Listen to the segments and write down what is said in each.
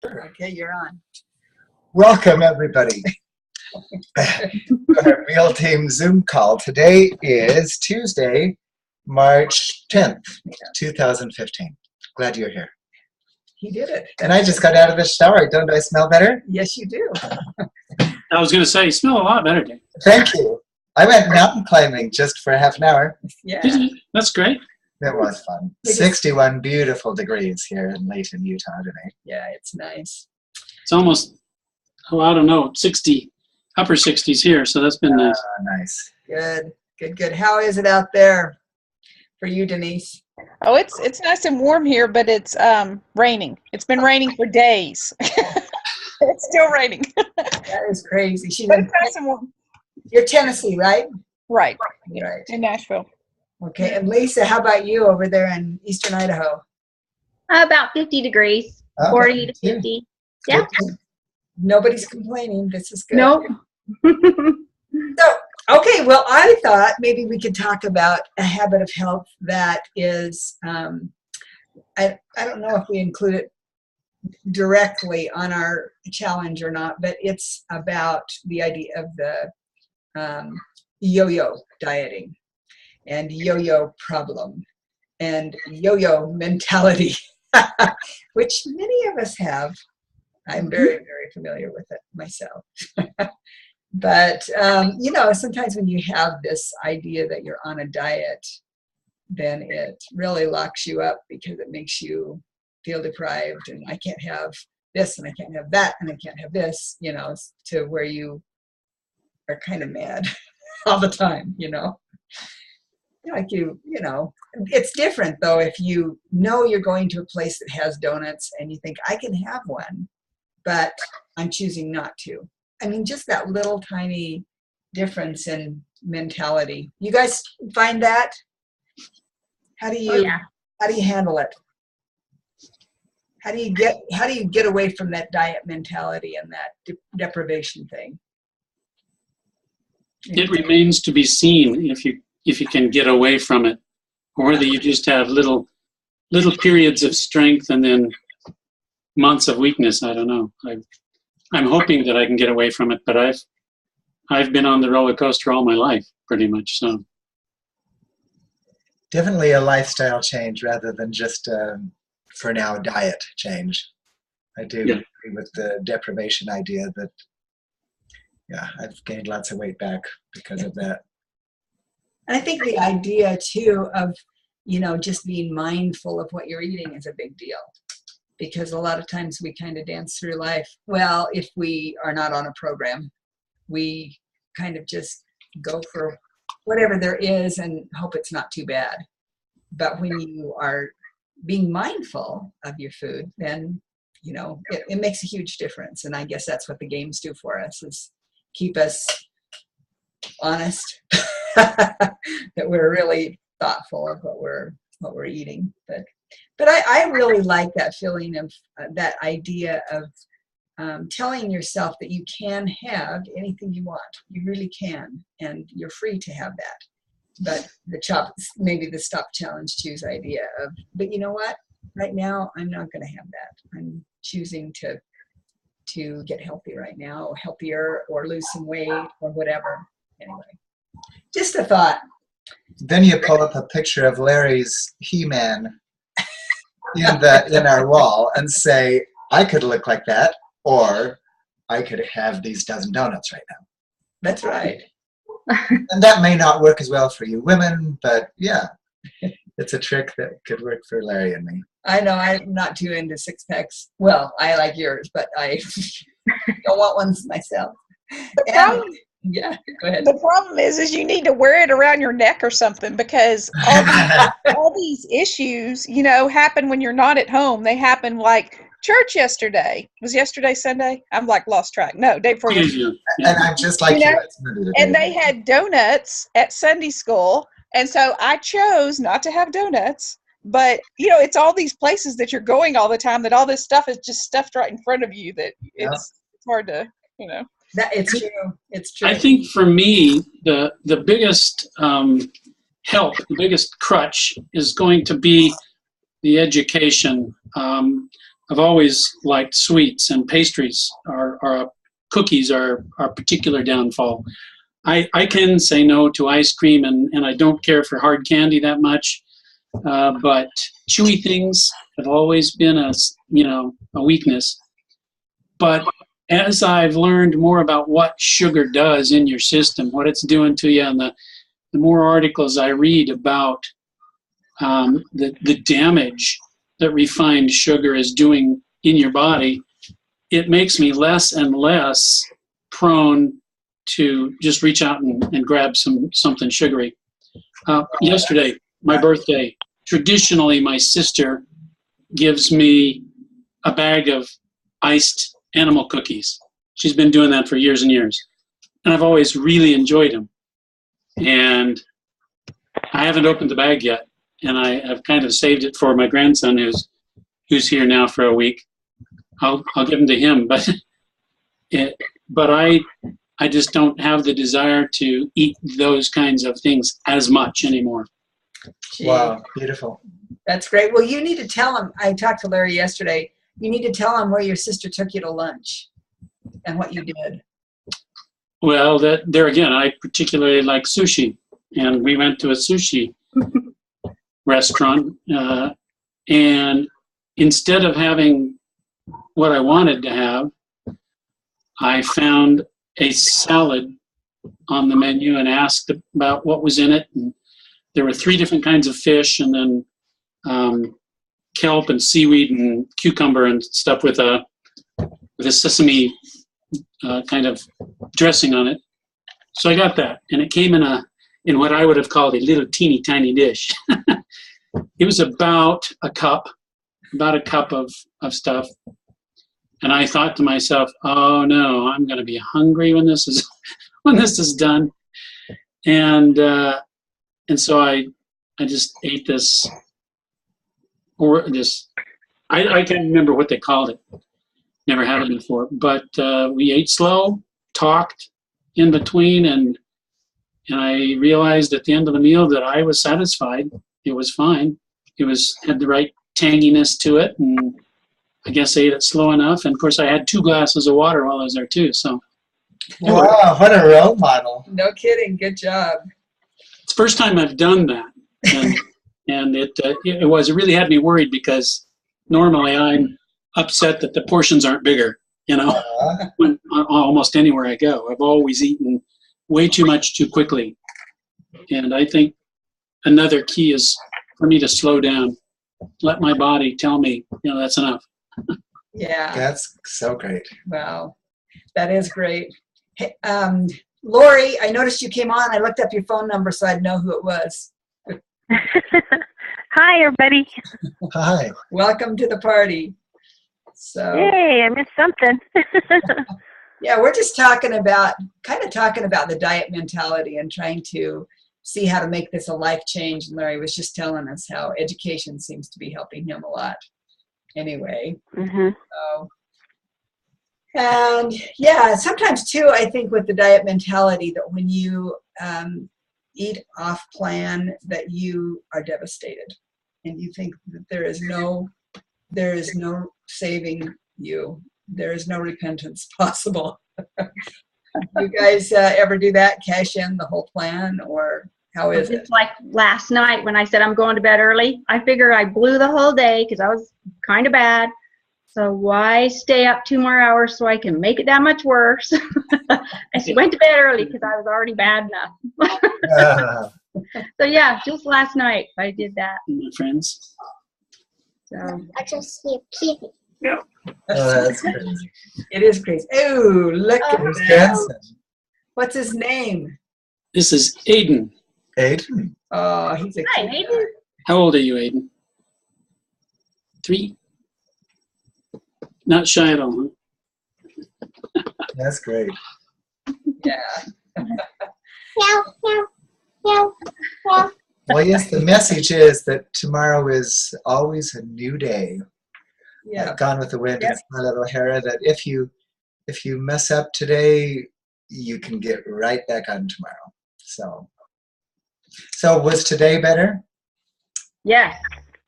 Okay, you're on. Welcome, everybody. Our Beal team Zoom call. Today is Tuesday, March 10th, 2015. Glad you're here. He did it. And I just got out of the shower. Don't I smell better? Yes, you do. I was going to say, you smell a lot better, Dave. Thank you. I went mountain climbing just for half an hour. Yeah. That's great. It was fun. 61 beautiful degrees here in Layton, Utah today. Yeah, it's nice. It's almost, I don't know, 60, upper 60s here, so that's been nice. Nice. Good. How is it out there for you, Denise? Oh, it's nice and warm here, but it's raining. It's been raining for days. It's still raining. That is crazy. But it's nice and warm. You're Tennessee, right? Right. Right. In Nashville. Okay, and Lisa, how about you over there in eastern Idaho? About 50 degrees, 40 to 50. Yeah. Nobody's complaining. This is good. Nope. So, okay, well, I thought maybe we could talk about a habit of health that is, I don't know if we include it directly on our challenge or not, but it's about the idea of the yo-yo dieting and yo-yo problem and yo-yo mentality, which many of us have. I'm very, very familiar with it myself. But, sometimes when you have this idea that you're on a diet, then it really locks you up because it makes you feel deprived, and I can't have this and I can't have that and I can't have this, to where you are kind of mad all the time, Like it's different though if you know you're going to a place that has donuts and you think, I can have one, but I'm choosing not to. I mean, just that little tiny difference in mentality. You guys find that? How do you handle it? How do you get away from that diet mentality and that deprivation thing? It remains to be seen if you can get away from it, or whether you just have little periods of strength and then months of weakness. I don't know. I'm hoping that I can get away from it, but I've been on the roller coaster all my life, pretty much. So Definitely a lifestyle change rather than just for now diet change. I do agree with the deprivation idea that I've gained lots of weight back because of that. And I think the idea too of just being mindful of what you're eating is a big deal, because a lot of times we kind of dance through life. Well, if we are not on a program, we kind of just go for whatever there is and hope it's not too bad. But when you are being mindful of your food, then it makes a huge difference. And I guess that's what the games do for us, is keep us honest, that we're really thoughtful of what we're eating. But I really like that feeling of that idea of telling yourself that you can have anything you want. You really can, and you're free to have that. But maybe the stop, challenge, choose idea of, but you know what? Right now, I'm not going to have that. I'm choosing to get healthy right now, or healthier, or lose some weight, or whatever. Anyway, just a thought. Then you pull up a picture of Larry's He-Man in our wall and say, I could look like that, or I could have these dozen donuts right now. That's right. And that may not work as well for you women, but it's a trick that could work for Larry and me. I know I'm not too into six packs. Well, I like yours, but I don't want ones myself. Yeah, go ahead. The problem is you need to wear it around your neck or something, because all these issues, happen when you're not at home. They happen like church yesterday. Was yesterday Sunday? I'm like lost track. No, day before yesterday. And I'm just like you. And they had donuts at Sunday school. And so I chose not to have donuts. But, it's all these places that you're going all the time that all this stuff is just stuffed right in front of you that it's hard to, That it's true. It's true. I think for me, the biggest help, the biggest crutch is going to be the education. I've always liked sweets, and pastries cookies are a particular downfall. I can say no to ice cream, and I don't care for hard candy that much. But chewy things have always been a weakness. But as I've learned more about what sugar does in your system, what it's doing to you, and the more articles I read about the damage that refined sugar is doing in your body, it makes me less and less prone to just reach out and grab something sugary. Yesterday, my birthday, traditionally my sister gives me a bag of iced animal cookies. She's been doing that for years and years. And I've always really enjoyed them. And I haven't opened the bag yet. And I've kind of saved it for my grandson who's here now for a week. I'll give them to him, but I just don't have the desire to eat those kinds of things as much anymore. Gee, Wow, beautiful. that's great. Well, you need to tell him. I talked to Larry yesterday. You need to tell him where your sister took you to lunch and what you did. Well, there again, I particularly like sushi, and we went to a sushi restaurant, and instead of having what I wanted to have, I found a salad on the menu and asked about what was in it. And there were 3 different kinds of fish, and then kelp and seaweed and cucumber and stuff with a sesame kind of dressing on it. So I got that, and it came in what I would have called a little teeny tiny dish. It was about a cup of stuff. And I thought to myself, oh no, I'm going to be hungry when this is done. And so I just ate this, I can't remember what they called it. Never had it before. But we ate slow, talked in between, and I realized at the end of the meal that I was satisfied. It was fine. It had the right tanginess to it, and I guess I ate it slow enough. And of course, I had 2 glasses of water while I was there too. So, Wow, what a role model. No kidding. Good job. it's the first time I've done that, and it really had me worried, because normally I'm upset that the portions aren't bigger. When almost anywhere I go, I've always eaten way too much too quickly, and I think another key is for me to slow down, let my body tell me, that's enough. Yeah. That's so great. Wow. That is great. Hey, Lori, I noticed you came on. I looked up your phone number so I'd know who it was. Hi, everybody. Hi. Welcome to the party. So, Yay, I missed something. yeah, we're just talking about the diet mentality and trying to see how to make this a life change. And Larry was just telling us how education seems to be helping him a lot. Anyway, so, and yeah, sometimes too, I think with the diet mentality that when you eat off plan, that you are devastated, and you think that there is no saving you. There is no repentance possible. You guys ever do that? Cash in the whole plan, or how is it? It's like last night when I said I'm going to bed early. I figured I blew the whole day because I was kind of bad. So why stay up 2 more hours so I can make it that much worse? I went to bed early because I was already bad enough. So yeah, just last night I did that. My friends. So I just see a kitty. Yeah. Oh, that's crazy. It is crazy. Oh, look at There's that. Jensen. What's his name? This is Aiden. Aiden. Oh, he's a hi, cute Aiden. How old are you, Aiden? 3? Not shy at all, huh? That's great. Yeah. Meow, meow, meow, meow. Well, yes, the message is that tomorrow is always a new day. Yeah. Like Gone with the Wind Yep. and Scarlett O'Hara, that if you mess up today, you can get right back on tomorrow. So was today better? Yes.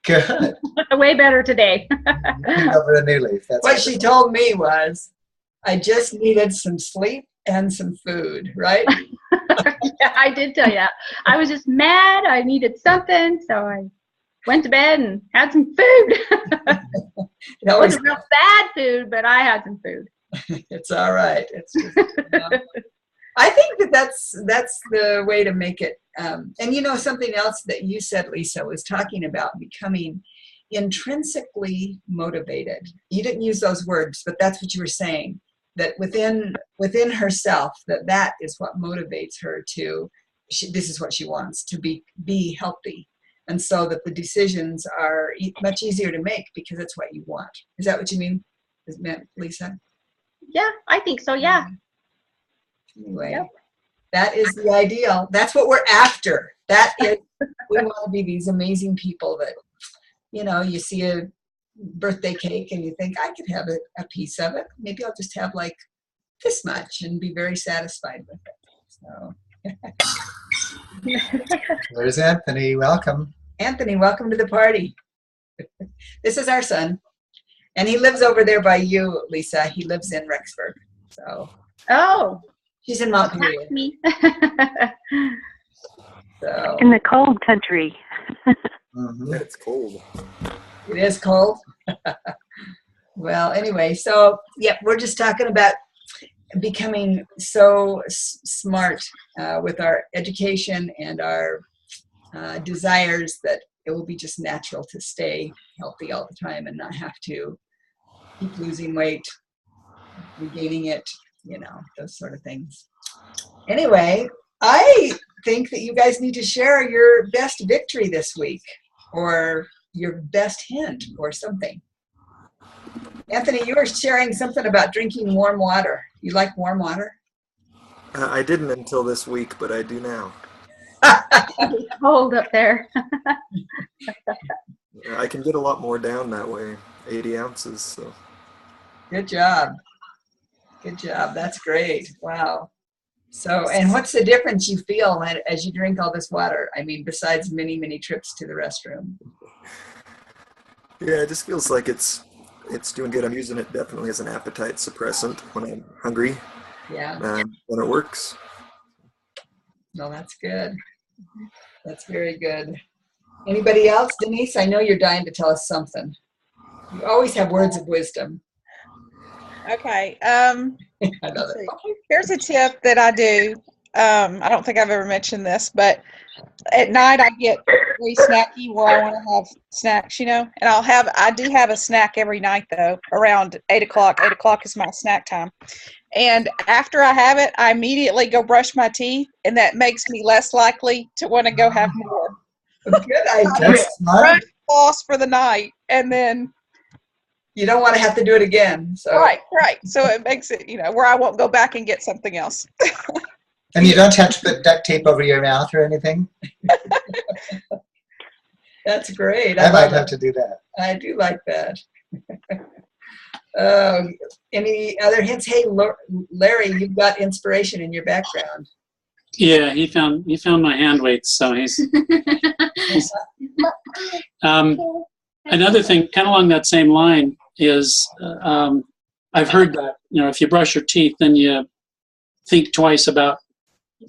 Good. Way better today. Over a new leaf. That's What she told me was, I just needed some sleep and some food, right? Yeah, I did tell you that. I was just mad. I needed something, so I went to bed and had some food. It Always, wasn't real bad food, but I had some food. it's all right. It's just, I think that's the way to make it. And something else that you said, Lisa, was talking about becoming intrinsically motivated. You didn't use those words, but that's what you were saying. That within herself, that is what motivates her to. This is what she wants, to be healthy, and so that the decisions are much easier to make because it's what you want. Is that what you mean? Is meant, Lisa? Yeah, I think so. Yeah. Anyway, Yep. That is the ideal. That's what we're after. That is, we want to be these amazing people that, you see a birthday cake and you think, I could have a piece of it. Maybe I'll just have like this much and be very satisfied with it. So, There's Anthony. Welcome. Anthony, welcome to the party. This is our son. And he lives over there by you, Lisa. He lives in Rexburg. So Oh, he's in Mount Juliet. that's me. So In the cold country. Mhm. Yeah, it's cold. it is cold. Well, anyway, so we're just talking about becoming so smart with our education and our desires that it will be just natural to stay healthy all the time and not have to keep losing weight, regaining it, those sort of things. Anyway, I think that you guys need to share your best victory this week or your best hint or something. Anthony, you were sharing something about drinking warm water. You like warm water? I didn't until this week, but I do now. It's cold up there. I can get a lot more down that way, 80 ounces. So. Good job. Good job. That's great. Wow. So, and what's the difference you feel as you drink all this water? I mean, besides many, many trips to the restroom. Yeah, it just feels like it's doing good. I'm using it definitely as an appetite suppressant when I'm hungry. Yeah. And when it works. No, that's good. That's very good. Anybody else? Denise, I know you're dying to tell us something. You always have words of wisdom. Okay. I know that. Here's a tip that I do. I don't think I've ever mentioned this, but at night I get really snacky where I want to have snacks, and I do have a snack every night though, around 8 o'clock. 8 o'clock is my snack time. And after I have it, I immediately go brush my teeth, and that makes me less likely to want to go have more. Good idea. That's smart. Brush, floss for the night, and then You don't want to have to do it again. So. right. So it makes it, where I won't go back and get something else. And you don't have to put duct tape over your mouth or anything? That's great. I might love have it. to do that. I do like that. Any other hints? Hey, Larry, you've got inspiration in your background. Yeah, he found my hand weights, so he's another thing, kind of along that same line, is I've heard that if you brush your teeth, then you think twice about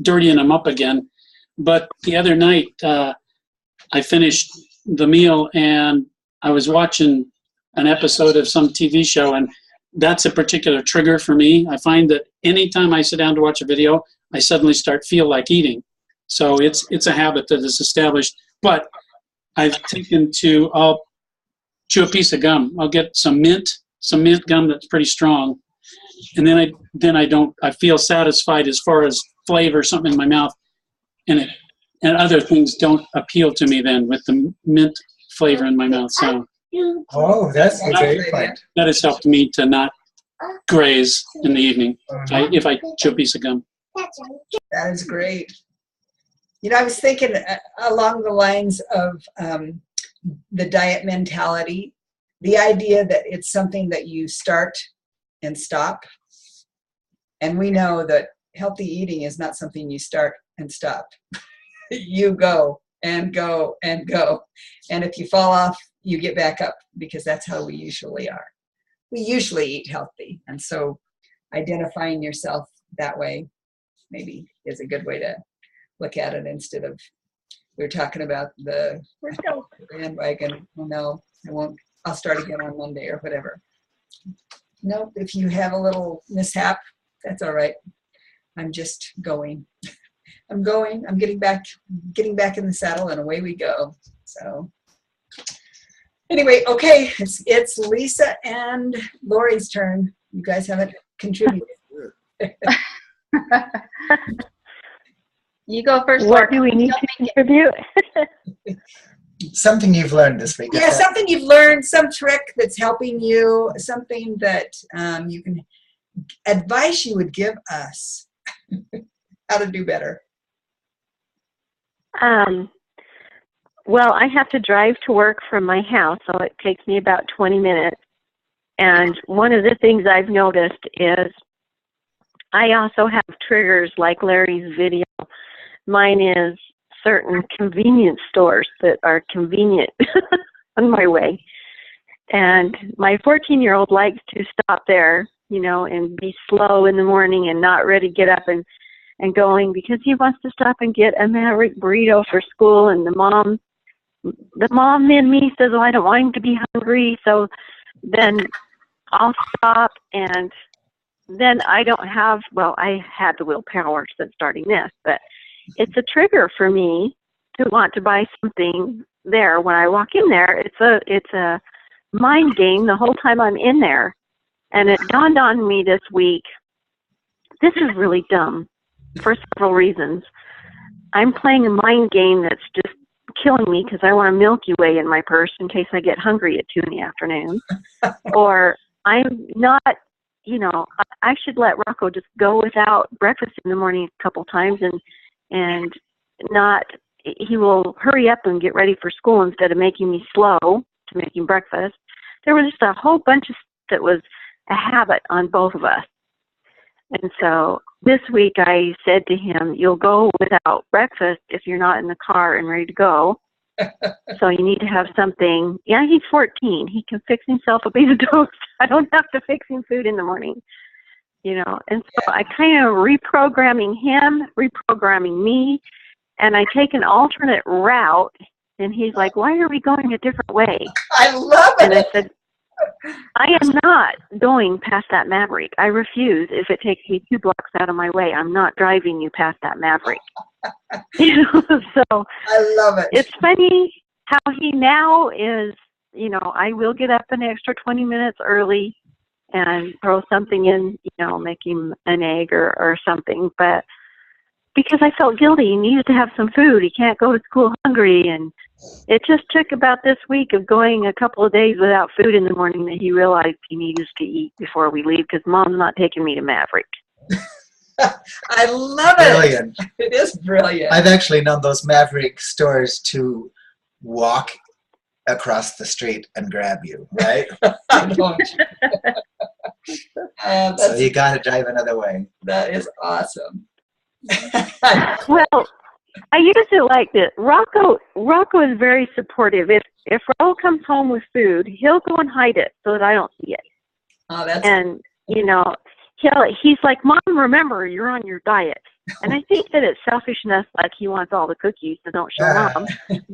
dirtying them up again. But the other night, I finished the meal and I was watching an episode of some TV show, and that's a particular trigger for me. I find that anytime I sit down to watch a video, I suddenly feel like eating. So it's a habit that is established. But I'll chew a piece of gum. I'll get some mint gum that's pretty strong, and then I feel satisfied as far as flavor, something in my mouth, and other things don't appeal to me then with the mint flavor in my mouth. So Oh, that's a great point. that has helped me to not graze in the evening if I chew a piece of gum. That is great. I was thinking along the lines of the diet mentality, the idea that it's something that you start and stop. And we know that healthy eating is not something you start and stop. You go and go and go. And if you fall off, you get back up, because that's how we usually are. We usually eat healthy. And so identifying yourself that way maybe is a good way to look at it, instead of, we were talking about the bandwagon. Oh, no, I won't. I'll start again on Monday or whatever. Nope, if you have a little mishap, that's all right. I'm just going. I'm going. I'm getting back in the saddle, and away we go. So anyway, okay, it's Lisa and Lori's turn. You guys haven't contributed. You go first, What Lori. do we need to contribute? Something you've learned this week. Yeah, something you've learned, some trick that's helping you, something that you can, advice you would give us how to do better. Well, I have to drive to work from my house, so it takes me about 20 minutes. And one of the things I've noticed is I also have triggers like Larry's video. Mine is certain convenience stores that are convenient on my way. And my 14-year-old likes to stop there, you know, and be slow in the morning and not ready to get up and going, because he wants to stop and get a Maverick burrito for school. And the mom in me says, oh, I don't want him to be hungry. So then I'll stop, and then I don't have, well, I had the willpower since starting this, but it's a trigger for me to want to buy something there. When I walk in there, it's a mind game the whole time I'm in there. And it dawned on me this week, this is really dumb for several reasons. I'm playing a mind game that's just killing me because I want a Milky Way in my purse in case I get hungry at 2 in the afternoon. Or I'm not, you know, I should let Rocco just go without breakfast in the morning a couple times, and not, he will hurry up and get ready for school instead of making me slow to making breakfast. There was just a whole bunch of stuff that was a habit on both of us. And so this week I said to him, you'll go without breakfast if you're not in the car and ready to go. So you need to have something. Yeah, he's 14. He can fix himself a piece of toast. I don't have to fix him food in the morning, you know. And so I kind of reprogramming him, reprogramming me, and I take an alternate route. And he's like, why are we going a different way? I love it. And I said, I am not going past that Maverick. I refuse. If it takes me 2 blocks out of my way, I'm not driving you past that Maverick. You know, so I love it. It's funny how he now is, you know, I will get up an extra 20 minutes early and throw something in, you know, make him an egg or something. But because I felt guilty, he needed to have some food. He can't go to school hungry. And it just took about this week of going a couple of days without food in the morning that he realized he needs to eat before we leave, because Mom's not taking me to Maverick. I love it. Brilliant. It is brilliant. I've actually known those Maverick stores to walk across the street and grab you, right? I don't. So you got to drive another way. That is awesome. Well, I use it like this. Rocco is very supportive. If Raul comes home with food, he'll go and hide it so that I don't see it. Oh, that's. And you know, he's like, Mom, remember, you're on your diet. And I think that it's selfishness, like he wants all the cookies, so don't show Mom.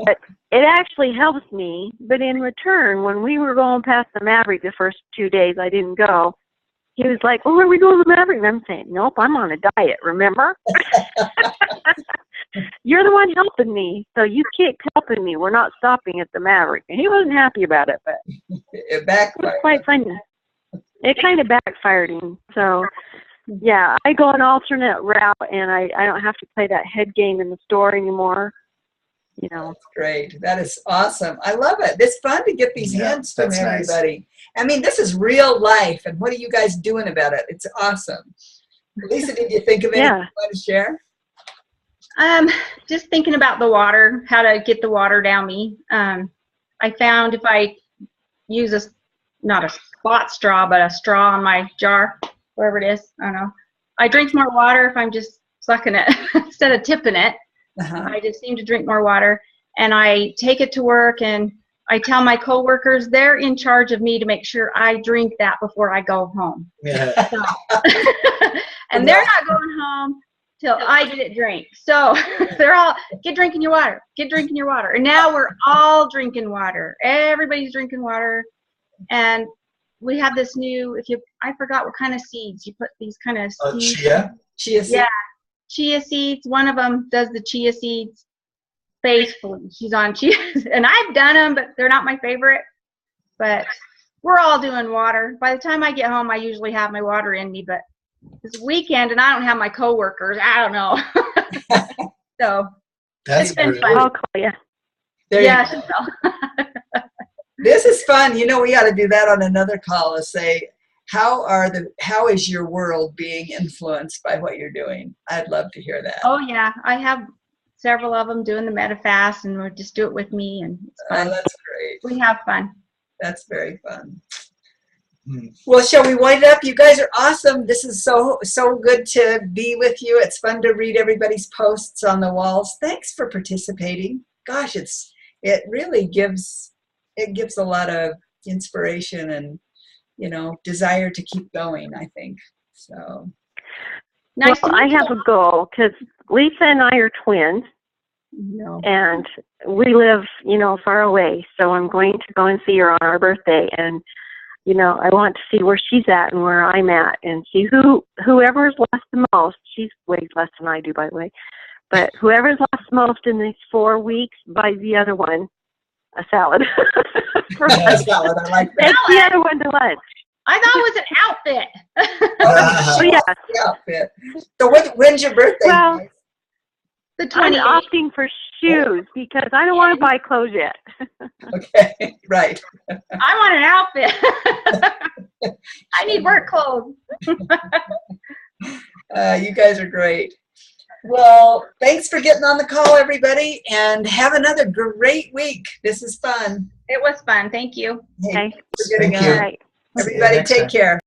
But it actually helps me. But in return, when we were going past the Maverick the first 2 days I didn't go, he was like, oh, are we going to the Maverick? And I'm saying, nope, I'm on a diet, remember? You're the one helping me, so you keep helping me. We're not stopping at the Maverick. And he wasn't happy about it, but It backfired. it was quite funny. It kind of backfired him. So, yeah, I go an alternate route, and I don't have to play that head game in the store anymore. You know. That's great. That is awesome. I love it. It's fun to get these hints from that's nice. everybody. I mean, this is real life, and what are you guys doing about it? It's awesome. Lisa, did you think of anything you want to share? Just thinking about the water, how to get the water down me. I found if I use not a spot straw, but a straw on my jar, wherever it is, I don't know. I drink more water if I'm just sucking it instead of tipping it. Uh-huh. I just seem to drink more water. and I take it to work, and I tell my coworkers they're in charge of me to make sure I drink that before I go home. Yeah. So, and they're not going home till I get it drank. So they're all, get drinking your water, get drinking your water. And now we're all drinking water. Everybody's drinking water. And we have this new, I forgot what kind of seeds. You put these kind of seeds. Chia? Chia seed. Yeah, chia seeds. One of them does the chia seeds faithfully. She's on chia. And I've done them, but they're not my favorite. But we're all doing water. By the time I get home, I usually have my water in me. But this weekend, and I don't have my coworkers. I don't know. So That's it's been brutal. fun. I'll call you. There you Yeah, go. she will. This is fun. You know, we got to do that on another call. Is say, how is your world being influenced by what you're doing? I'd love to hear that. Oh yeah, I have several of them doing the MetaFast, and we'll just do it with me, and it's fun. Oh, that's great. We have fun. That's very fun. Hmm. Well, shall we wind it up? You guys are awesome. This is so good to be with you. It's fun to read everybody's posts on the walls. Thanks for participating. Gosh, it really gives a lot of inspiration and, you know, desire to keep going, I think. So Nice Well, to I meet have you. a goal because Lisa and I are twins, No. and we live, far away. So I'm going to go and see her on our birthday, and I want to see where she's at and where I'm at, and see whoever's lost the most. She's weighs less than I do, by the way. But whoever's lost the most in these 4 weeks buys the other one a salad. For lunch. salad, I like that. Takes the other one to lunch. I thought it was an outfit. Oh, yeah. The outfit. So when's your birthday? Well, guys? The I'm 28th. opting for shoes because I don't want to buy clothes yet. Okay, right. I want an outfit. I need work clothes. You guys are great. Well, thanks for getting on the call, everybody, and have another great week. This is fun. It was fun. Thank you. Hey, Okay. thanks for getting Thank you. All on. right. Everybody, next take time. care.